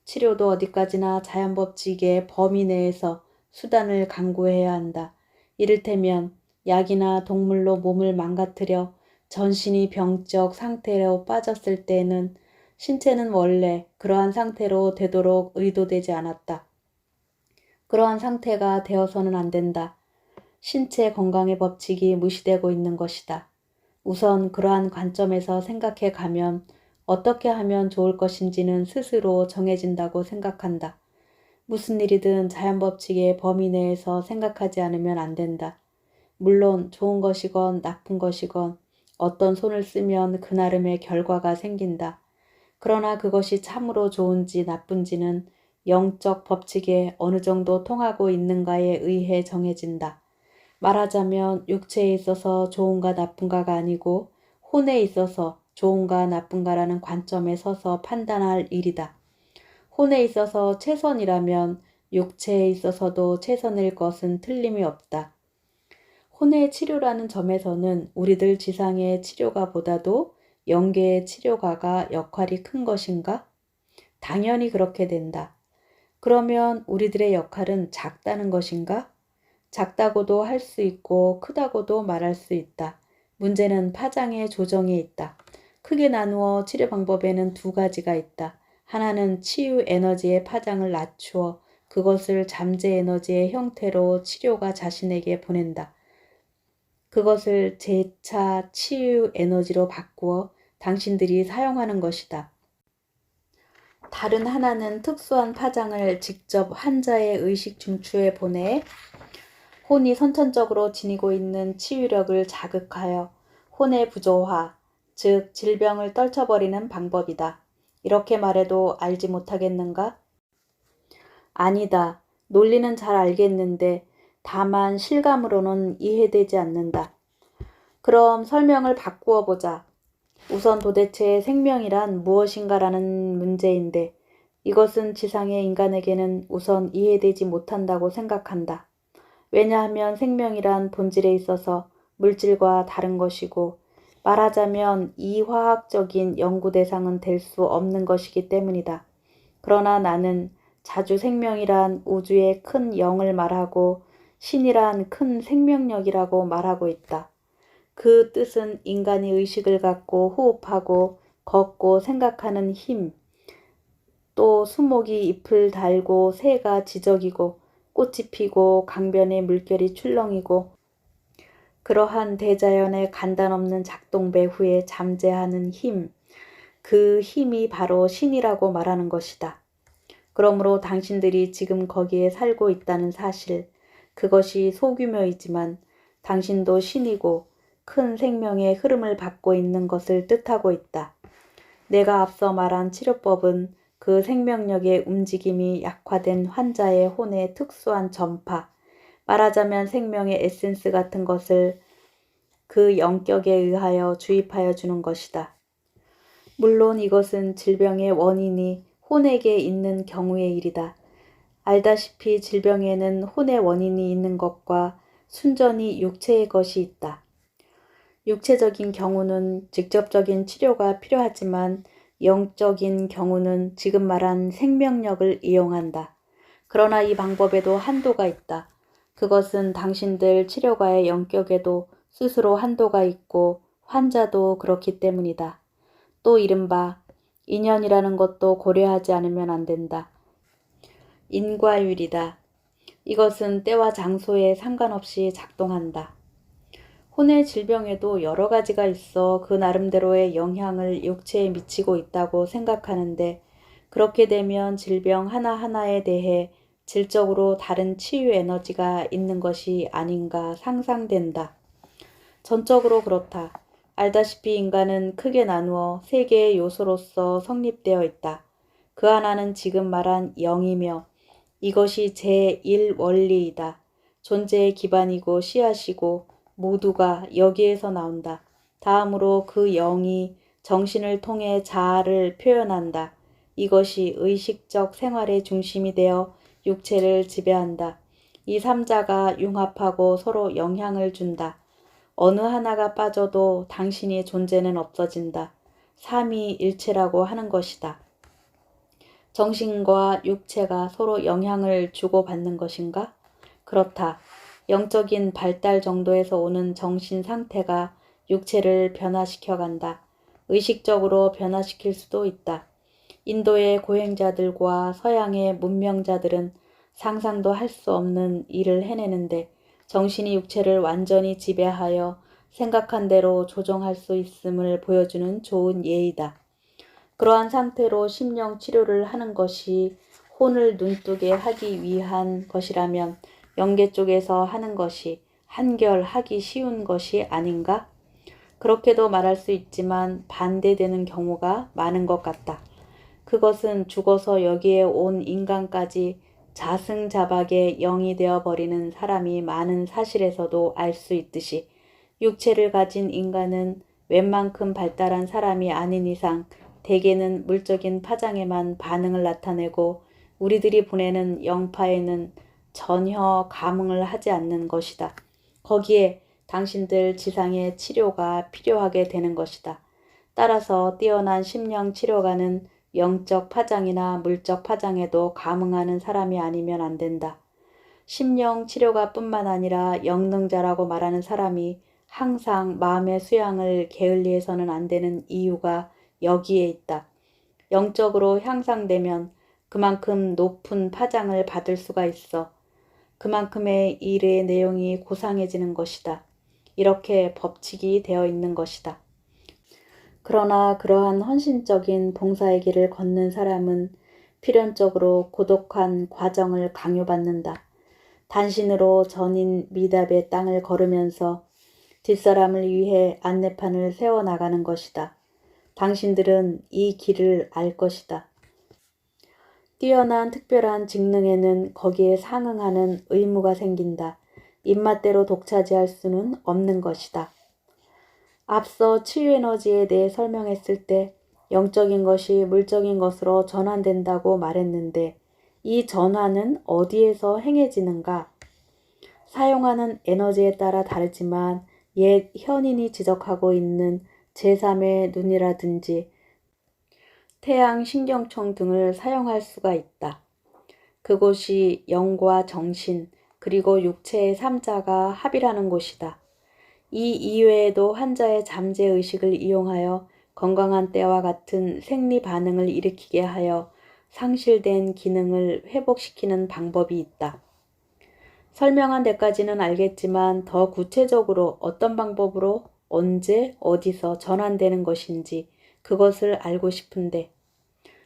치료도 어디까지나 자연법칙의 범위 내에서 수단을 강구해야 한다. 이를테면 약이나 동물로 몸을 망가뜨려 전신이 병적 상태로 빠졌을 때에는 신체는 원래 그러한 상태로 되도록 의도되지 않았다. 그러한 상태가 되어서는 안 된다. 신체 건강의 법칙이 무시되고 있는 것이다. 우선 그러한 관점에서 생각해 가면 어떻게 하면 좋을 것인지는 스스로 정해진다고 생각한다. 무슨 일이든 자연법칙의 범위 내에서 생각하지 않으면 안 된다. 물론 좋은 것이건 나쁜 것이건 어떤 손을 쓰면 그 나름의 결과가 생긴다. 그러나 그것이 참으로 좋은지 나쁜지는 영적 법칙에 어느 정도 통하고 있는가에 의해 정해진다. 말하자면 육체에 있어서 좋은가 나쁜가가 아니고 혼에 있어서 좋은가 나쁜가라는 관점에 서서 판단할 일이다. 혼에 있어서 최선이라면 육체에 있어서도 최선일 것은 틀림이 없다. 혼의 치료라는 점에서는 우리들 지상의 치료가 보다도 영계의 치료가가 역할이 큰 것인가? 당연히 그렇게 된다. 그러면 우리들의 역할은 작다는 것인가? 작다고도 할 수 있고 크다고도 말할 수 있다. 문제는 파장의 조정에 있다. 크게 나누어 치료 방법에는 두 가지가 있다. 하나는 치유 에너지의 파장을 낮추어 그것을 잠재 에너지의 형태로 치료가 자신에게 보낸다. 그것을 재차 치유 에너지로 바꾸어 당신들이 사용하는 것이다. 다른 하나는 특수한 파장을 직접 환자의 의식 중추에 보내 혼이 선천적으로 지니고 있는 치유력을 자극하여 혼의 부조화, 즉 질병을 떨쳐버리는 방법이다. 이렇게 말해도 알지 못하겠는가? 아니다. 논리는 잘 알겠는데 다만 실감으로는 이해되지 않는다. 그럼 설명을 바꾸어 보자. 우선 도대체 생명이란 무엇인가라는 문제인데 이것은 지상의 인간에게는 우선 이해되지 못한다고 생각한다. 왜냐하면 생명이란 본질에 있어서 물질과 다른 것이고 말하자면 이화학적인 연구 대상은 될 수 없는 것이기 때문이다. 그러나 나는 자주 생명이란 우주의 큰 영을 말하고 신이란 큰 생명력이라고 말하고 있다. 그 뜻은 인간이 의식을 갖고 호흡하고 걷고 생각하는 힘, 또 수목이 잎을 달고 새가 지저귀고 꽃이 피고 강변의 물결이 출렁이고 그러한 대자연의 간단없는 작동 배후에 잠재하는 힘, 그 힘이 바로 신이라고 말하는 것이다. 그러므로 당신들이 지금 거기에 살고 있다는 사실, 그것이 소규모이지만 당신도 신이고 큰 생명의 흐름을 받고 있는 것을 뜻하고 있다. 내가 앞서 말한 치료법은 그 생명력의 움직임이 약화된 환자의 혼의 특수한 전파, 말하자면 생명의 에센스 같은 것을 그 영격에 의하여 주입하여 주는 것이다. 물론 이것은 질병의 원인이 혼에게 있는 경우의 일이다. 알다시피 질병에는 혼의 원인이 있는 것과 순전히 육체의 것이 있다. 육체적인 경우는 직접적인 치료가 필요하지만 영적인 경우는 지금 말한 생명력을 이용한다. 그러나 이 방법에도 한도가 있다. 그것은 당신들 치료가의 영격에도 스스로 한도가 있고 환자도 그렇기 때문이다. 또 이른바 인연이라는 것도 고려하지 않으면 안 된다. 인과율이다. 이것은 때와 장소에 상관없이 작동한다. 혼의 질병에도 여러 가지가 있어 그 나름대로의 영향을 육체에 미치고 있다고 생각하는데 그렇게 되면 질병 하나하나에 대해 질적으로 다른 치유 에너지가 있는 것이 아닌가 상상된다. 전적으로 그렇다. 알다시피 인간은 크게 나누어 세 개의 요소로서 성립되어 있다. 그 하나는 지금 말한 영이며 이것이 제1원리이다. 존재의 기반이고 씨앗이고 모두가 여기에서 나온다. 다음으로 그 영이 정신을 통해 자아를 표현한다. 이것이 의식적 생활의 중심이 되어 육체를 지배한다. 이 삼자가 융합하고 서로 영향을 준다. 어느 하나가 빠져도 당신이 존재는 없어진다. 삼위일체라고 하는 것이다. 정신과 육체가 서로 영향을 주고받는 것인가? 그렇다. 영적인 발달 정도에서 오는 정신 상태가 육체를 변화시켜 간다. 의식적으로 변화시킬 수도 있다. 인도의 고행자들과 서양의 문명자들은 상상도 할 수 없는 일을 해내는데 정신이 육체를 완전히 지배하여 생각한 대로 조정할 수 있음을 보여주는 좋은 예이다. 그러한 상태로 심령 치료를 하는 것이 혼을 눈뜨게 하기 위한 것이라면 영계 쪽에서 하는 것이 한결 하기 쉬운 것이 아닌가? 그렇게도 말할 수 있지만 반대되는 경우가 많은 것 같다. 그것은 죽어서 여기에 온 인간까지 자승자박의 영이 되어버리는 사람이 많은 사실에서도 알 수 있듯이 육체를 가진 인간은 웬만큼 발달한 사람이 아닌 이상 대개는 물적인 파장에만 반응을 나타내고 우리들이 보내는 영파에는 전혀 감흥을 하지 않는 것이다. 거기에 당신들 지상의 치료가 필요하게 되는 것이다. 따라서 뛰어난 심령 치료가는 영적 파장이나 물적 파장에도 감응하는 사람이 아니면 안 된다. 심령 치료가 뿐만 아니라 영능자라고 말하는 사람이 항상 마음의 수양을 게을리해서는 안 되는 이유가 여기에 있다. 영적으로 향상되면 그만큼 높은 파장을 받을 수가 있어. 그만큼의 일의 내용이 고상해지는 것이다. 이렇게 법칙이 되어 있는 것이다. 그러나 그러한 헌신적인 봉사의 길을 걷는 사람은 필연적으로 고독한 과정을 강요받는다. 단신으로 전인 미답의 땅을 걸으면서 뒷사람을 위해 안내판을 세워나가는 것이다. 당신들은 이 길을 알 것이다. 뛰어난 특별한 직능에는 거기에 상응하는 의무가 생긴다. 입맛대로 독차지할 수는 없는 것이다. 앞서 치유에너지에 대해 설명했을 때 영적인 것이 물적인 것으로 전환된다고 말했는데 이 전환은 어디에서 행해지는가? 사용하는 에너지에 따라 다르지만 옛 현인이 지적하고 있는 제3의 눈이라든지 태양 신경청 등을 사용할 수가 있다. 그곳이 영과 정신 그리고 육체의 삼자가 합이라는 곳이다. 이 이외에도 환자의 잠재의식을 이용하여 건강한 때와 같은 생리 반응을 일으키게 하여 상실된 기능을 회복시키는 방법이 있다. 설명한 데까지는 알겠지만 더 구체적으로 어떤 방법으로 언제 어디서 전환되는 것인지 그것을 알고 싶은데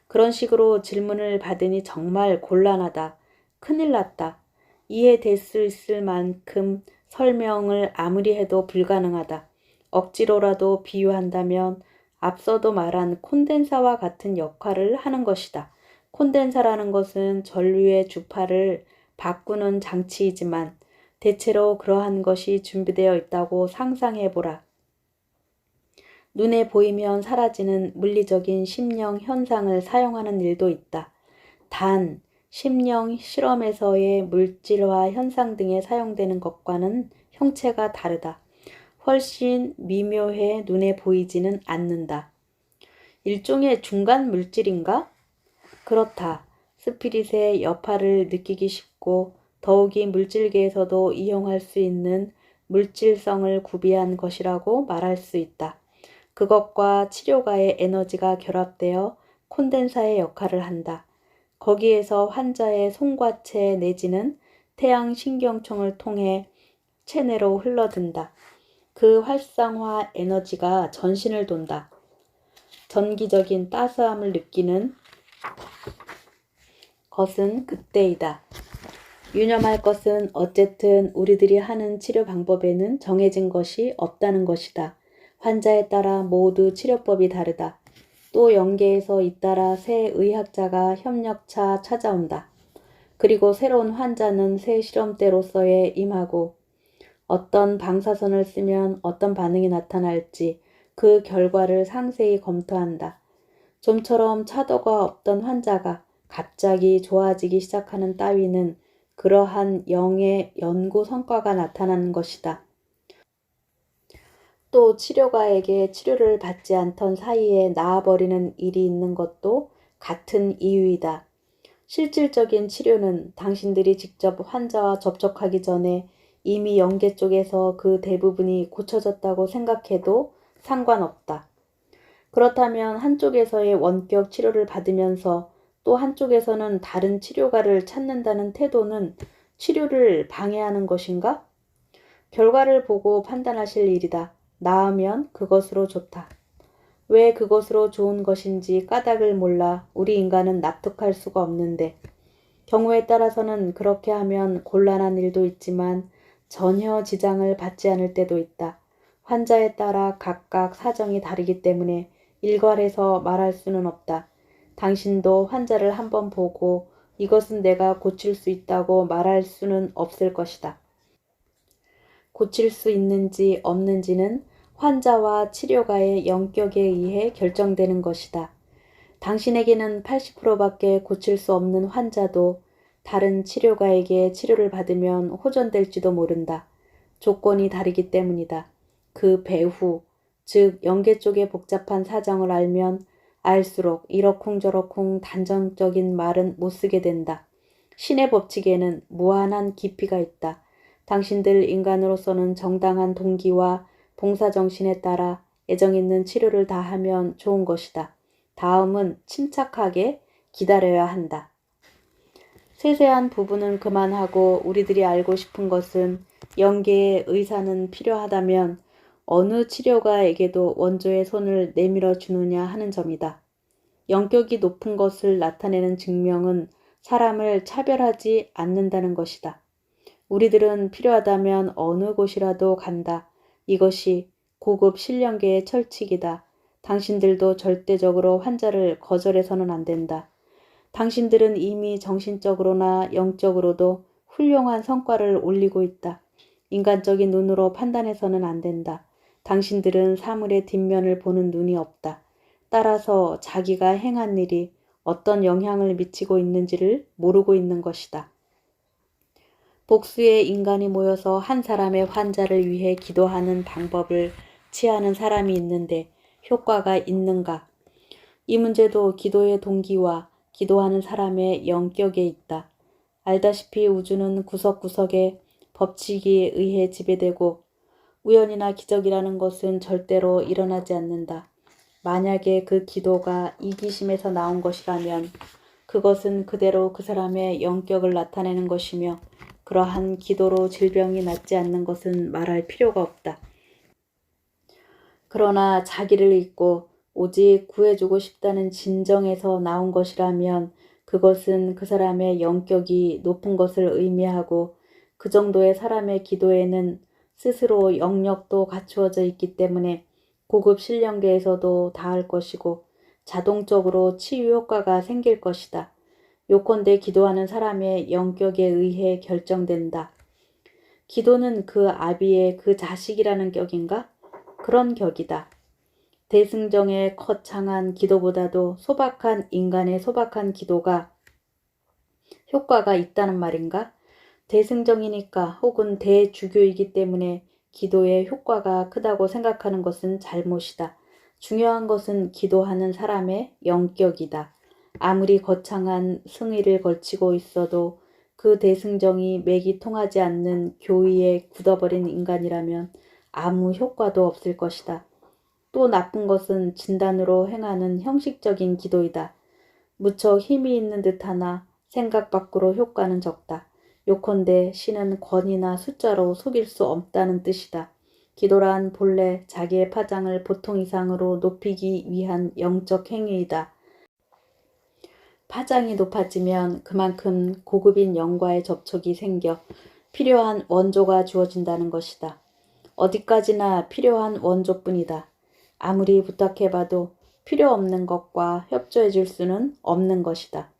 그런 식으로 질문을 받으니 정말 곤란하다. 큰일 났다. 이해될 수 있을 만큼 설명을 아무리 해도 불가능하다. 억지로라도 비유한다면 앞서도 말한 콘덴사와 같은 역할을 하는 것이다. 콘덴사라는 것은 전류의 주파를 바꾸는 장치이지만 대체로 그러한 것이 준비되어 있다고 상상해보라. 눈에 보이면 사라지는 물리적인 심령 현상을 사용하는 일도 있다. 단, 심령 실험에서의 물질화 현상 등에 사용되는 것과는 형체가 다르다. 훨씬 미묘해 눈에 보이지는 않는다. 일종의 중간 물질인가? 그렇다. 스피릿의 여파를 느끼기 쉽고 더욱이 물질계에서도 이용할 수 있는 물질성을 구비한 것이라고 말할 수 있다. 그것과 치료가의 에너지가 결합되어 콘덴사의 역할을 한다. 거기에서 환자의 송과체 내지는 태양 신경청을 통해 체내로 흘러든다. 그 활성화 에너지가 전신을 돈다. 전기적인 따스함을 느끼는 것은 그때이다. 유념할 것은 어쨌든 우리들이 하는 치료 방법에는 정해진 것이 없다는 것이다. 환자에 따라 모두 치료법이 다르다. 또 영계에서 잇따라 새 의학자가 협력차 찾아온다. 그리고 새로운 환자는 새 실험대로서에 임하고 어떤 방사선을 쓰면 어떤 반응이 나타날지 그 결과를 상세히 검토한다. 좀처럼 차도가 없던 환자가 갑자기 좋아지기 시작하는 따위는 그러한 영의 연구 성과가 나타나는 것이다. 또 치료가에게 치료를 받지 않던 사이에 나아버리는 일이 있는 것도 같은 이유이다. 실질적인 치료는 당신들이 직접 환자와 접촉하기 전에 이미 영계 쪽에서 그 대부분이 고쳐졌다고 생각해도 상관없다. 그렇다면 한쪽에서의 원격 치료를 받으면서 또 한쪽에서는 다른 치료가를 찾는다는 태도는 치료를 방해하는 것인가? 결과를 보고 판단하실 일이다. 나으면 그것으로 좋다. 왜 그것으로 좋은 것인지 까닭을 몰라 우리 인간은 납득할 수가 없는데, 경우에 따라서는 그렇게 하면 곤란한 일도 있지만 전혀 지장을 받지 않을 때도 있다. 환자에 따라 각각 사정이 다르기 때문에 일괄해서 말할 수는 없다. 당신도 환자를 한번 보고 이것은 내가 고칠 수 있다고 말할 수는 없을 것이다. 고칠 수 있는지 없는지는 환자와 치료가의 영격에 의해 결정되는 것이다. 당신에게는 80%밖에 고칠 수 없는 환자도 다른 치료가에게 치료를 받으면 호전될지도 모른다. 조건이 다르기 때문이다. 그 배후, 즉 영계 쪽의 복잡한 사정을 알면 알수록 이러쿵저러쿵 단정적인 말은 못 쓰게 된다. 신의 법칙에는 무한한 깊이가 있다. 당신들 인간으로서는 정당한 동기와 봉사정신에 따라 애정 있는 치료를 다하면 좋은 것이다. 다음은 침착하게 기다려야 한다. 세세한 부분은 그만하고 우리들이 알고 싶은 것은 영계의 의사는 필요하다면 어느 치료가에게도 원조의 손을 내밀어 주느냐 하는 점이다. 영격이 높은 것을 나타내는 증명은 사람을 차별하지 않는다는 것이다. 우리들은 필요하다면 어느 곳이라도 간다. 이것이 고급 신령계의 철칙이다. 당신들도 절대적으로 환자를 거절해서는 안 된다. 당신들은 이미 정신적으로나 영적으로도 훌륭한 성과를 올리고 있다. 인간적인 눈으로 판단해서는 안 된다. 당신들은 사물의 뒷면을 보는 눈이 없다. 따라서 자기가 행한 일이 어떤 영향을 미치고 있는지를 모르고 있는 것이다. 복수의 인간이 모여서 한 사람의 환자를 위해 기도하는 방법을 취하는 사람이 있는데 효과가 있는가? 이 문제도 기도의 동기와 기도하는 사람의 영격에 있다. 알다시피 우주는 구석구석에 법칙에 의해 지배되고 우연이나 기적이라는 것은 절대로 일어나지 않는다. 만약에 그 기도가 이기심에서 나온 것이라면 그것은 그대로 그 사람의 영격을 나타내는 것이며 그러한 기도로 질병이 낫지 않는 것은 말할 필요가 없다. 그러나 자기를 잊고 오직 구해주고 싶다는 진정에서 나온 것이라면 그것은 그 사람의 영격이 높은 것을 의미하고 그 정도의 사람의 기도에는 스스로 영역도 갖추어져 있기 때문에 고급 신령계에서도 다할 것이고 자동적으로 치유 효과가 생길 것이다. 요컨대 기도하는 사람의 영격에 의해 결정된다. 기도는 그 아비의 그 자식이라는 격인가? 그런 격이다. 대승정의 거창한 기도보다도 소박한 인간의 소박한 기도가 효과가 있다는 말인가? 대승정이니까 혹은 대주교이기 때문에 기도의 효과가 크다고 생각하는 것은 잘못이다. 중요한 것은 기도하는 사람의 영격이다. 아무리 거창한 승의를 걸치고 있어도 그 대승정이 맥이 통하지 않는 교의에 굳어버린 인간이라면 아무 효과도 없을 것이다. 또 나쁜 것은 진단으로 행하는 형식적인 기도이다. 무척 힘이 있는 듯하나 생각 밖으로 효과는 적다. 요컨대 신은 권위나 숫자로 속일 수 없다는 뜻이다. 기도란 본래 자기의 파장을 보통 이상으로 높이기 위한 영적 행위이다. 파장이 높아지면 그만큼 고급인 영과의 접촉이 생겨 필요한 원조가 주어진다는 것이다. 어디까지나 필요한 원조뿐이다. 아무리 부탁해봐도 필요 없는 것과 협조해 줄 수는 없는 것이다.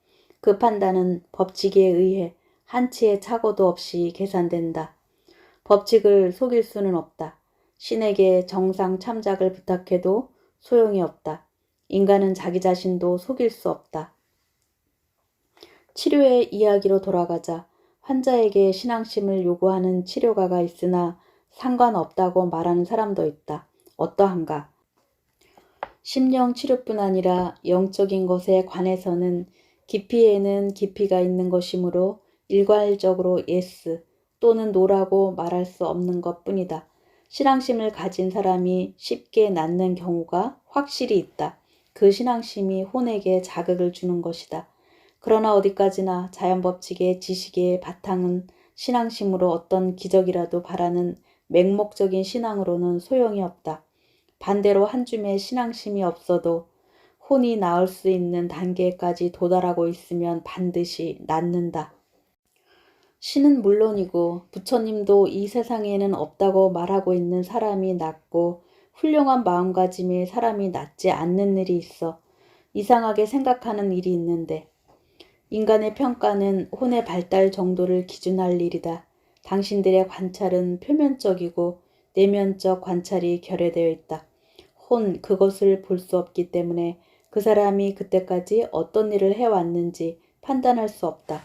그 판단은 법칙에 의해 한치의 착오도 없이 계산된다. 법칙을 속일 수는 없다. 신에게 정상 참작을 부탁해도 소용이 없다. 인간은 자기 자신도 속일 수 없다. 치료의 이야기로 돌아가자. 환자에게 신앙심을 요구하는 치료가가 있으나 상관없다고 말하는 사람도 있다. 어떠한가? 심령치료뿐 아니라 영적인 것에 관해서는 깊이에는 깊이가 있는 것이므로 일괄적으로 예스 또는 노라고 말할 수 없는 것뿐이다. 신앙심을 가진 사람이 쉽게 낫는 경우가 확실히 있다. 그 신앙심이 혼에게 자극을 주는 것이다. 그러나 어디까지나 자연법칙의 지식의 바탕은 신앙심으로 어떤 기적이라도 바라는 맹목적인 신앙으로는 소용이 없다. 반대로 한 줌의 신앙심이 없어도 혼이 나을 수 있는 단계까지 도달하고 있으면 반드시 낫는다. 신은 물론이고 부처님도 이 세상에는 없다고 말하고 있는 사람이 낫고 훌륭한 마음가짐의 사람이 낫지 않는 일이 있어 이상하게 생각하는 일이 있는데 인간의 평가는 혼의 발달 정도를 기준할 일이다. 당신들의 관찰은 표면적이고 내면적 관찰이 결여되어 있다. 혼 그것을 볼 수 없기 때문에 그 사람이 그때까지 어떤 일을 해왔는지 판단할 수 없다.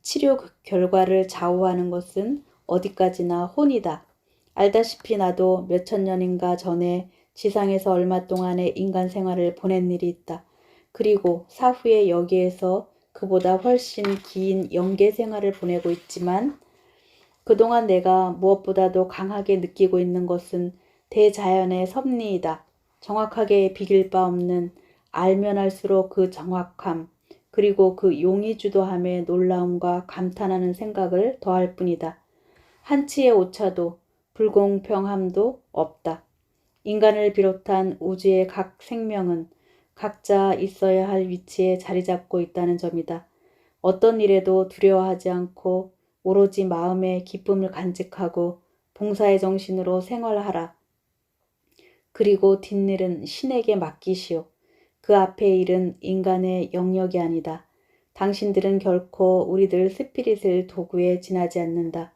치료 결과를 좌우하는 것은 어디까지나 혼이다. 알다시피 나도 몇천 년인가 전에 지상에서 얼마 동안의 인간 생활을 보낸 일이 있다. 그리고 사후에 여기에서 그보다 훨씬 긴 영계 생활을 보내고 있지만 그동안 내가 무엇보다도 강하게 느끼고 있는 것은 대자연의 섭리이다. 정확하게 비길 바 없는 알면 알수록 그 정확함 그리고 그 용의주도함의 놀라움과 감탄하는 생각을 더할 뿐이다. 한치의 오차도 불공평함도 없다. 인간을 비롯한 우주의 각 생명은 각자 있어야 할 위치에 자리 잡고 있다는 점이다. 어떤 일에도 두려워하지 않고 오로지 마음의 기쁨을 간직하고 봉사의 정신으로 생활하라. 그리고 뒷일은 신에게 맡기시오. 그 앞의 일은 인간의 영역이 아니다. 당신들은 결코 우리들 스피릿을 도구에 지나지 않는다.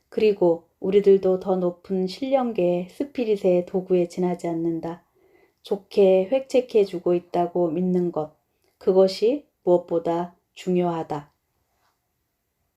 그리고 우리들도 더 높은 신령계의 스피릿의 도구에 지나지 않는다. 좋게 획책해 주고 있다고 믿는 것. 그것이 무엇보다 중요하다.